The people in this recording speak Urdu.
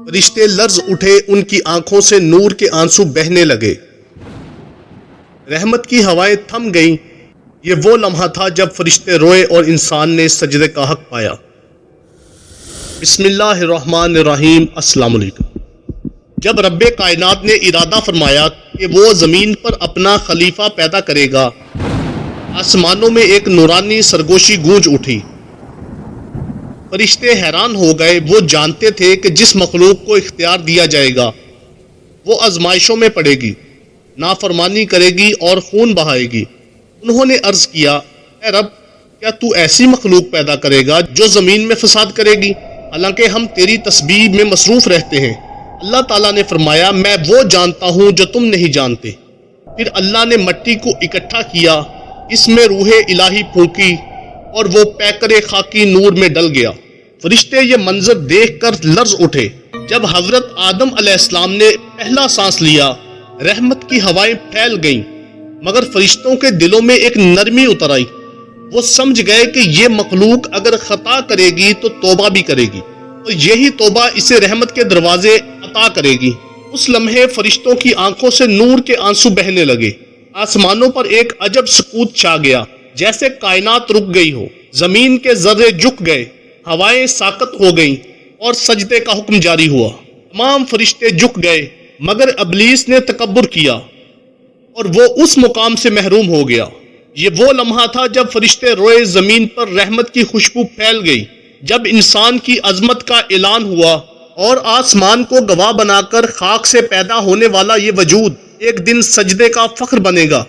فرشتے لرز اٹھے، ان کی آنکھوں سے نور کے آنسو بہنے لگے، رحمت کی ہوائیں تھم گئیں۔ یہ وہ لمحہ تھا جب فرشتے روئے اور انسان نے سجدے کا حق پایا۔ بسم اللہ الرحمن الرحیم۔ السلام علیکم۔ جب رب کائنات نے ارادہ فرمایا کہ وہ زمین پر اپنا خلیفہ پیدا کرے گا، آسمانوں میں ایک نورانی سرگوشی گونج اٹھی۔ فرشتے حیران ہو گئے۔ وہ جانتے تھے کہ جس مخلوق کو اختیار دیا جائے گا وہ آزمائشوں میں پڑے گی، نافرمانی کرے گی اور خون بہائے گی۔ انہوں نے عرض کیا، اے رب، کیا تو ایسی مخلوق پیدا کرے گا جو زمین میں فساد کرے گی؟ حالانکہ ہم تیری تسبیح میں مصروف رہتے ہیں۔ اللہ تعالیٰ نے فرمایا، میں وہ جانتا ہوں جو تم نہیں جانتے۔ پھر اللہ نے مٹی کو اکٹھا کیا، اس میں روح الہی پھونکی اور وہ پیکر خاکی نور میں ڈل گیا۔ فرشتے یہ منظر دیکھ کر لرز اٹھے۔ جب حضرت آدم علیہ السلام نے پہلا سانس لیا، رحمت کی ہوائیں پھیل گئیں، مگر فرشتوں کے دلوں میں ایک نرمی اتر آئی۔ وہ سمجھ گئے کہ یہ مخلوق اگر خطا کرے گی تو توبہ بھی کرے گی، تو یہی توبہ اسے رحمت کے دروازے عطا کرے گی۔ اس لمحے فرشتوں کی آنکھوں سے نور کے آنسو بہنے لگے۔ آسمانوں پر ایک عجب سکوت چھا گیا، جیسے کائنات رک گئی ہو۔ زمین کے ذرے جھک گئے، ہوائیں ساکت ہو گئیں اور سجدے کا حکم جاری ہوا۔ تمام فرشتے جھک گئے، مگر ابلیس نے تکبر کیا اور وہ اس مقام سے محروم ہو گیا۔ یہ وہ لمحہ تھا جب فرشتے روئے، زمین پر رحمت کی خوشبو پھیل گئی۔ جب انسان کی عظمت کا اعلان ہوا اور آسمان کو گواہ بنا کر خاک سے پیدا ہونے والا یہ وجود ایک دن سجدے کا فخر بنے گا۔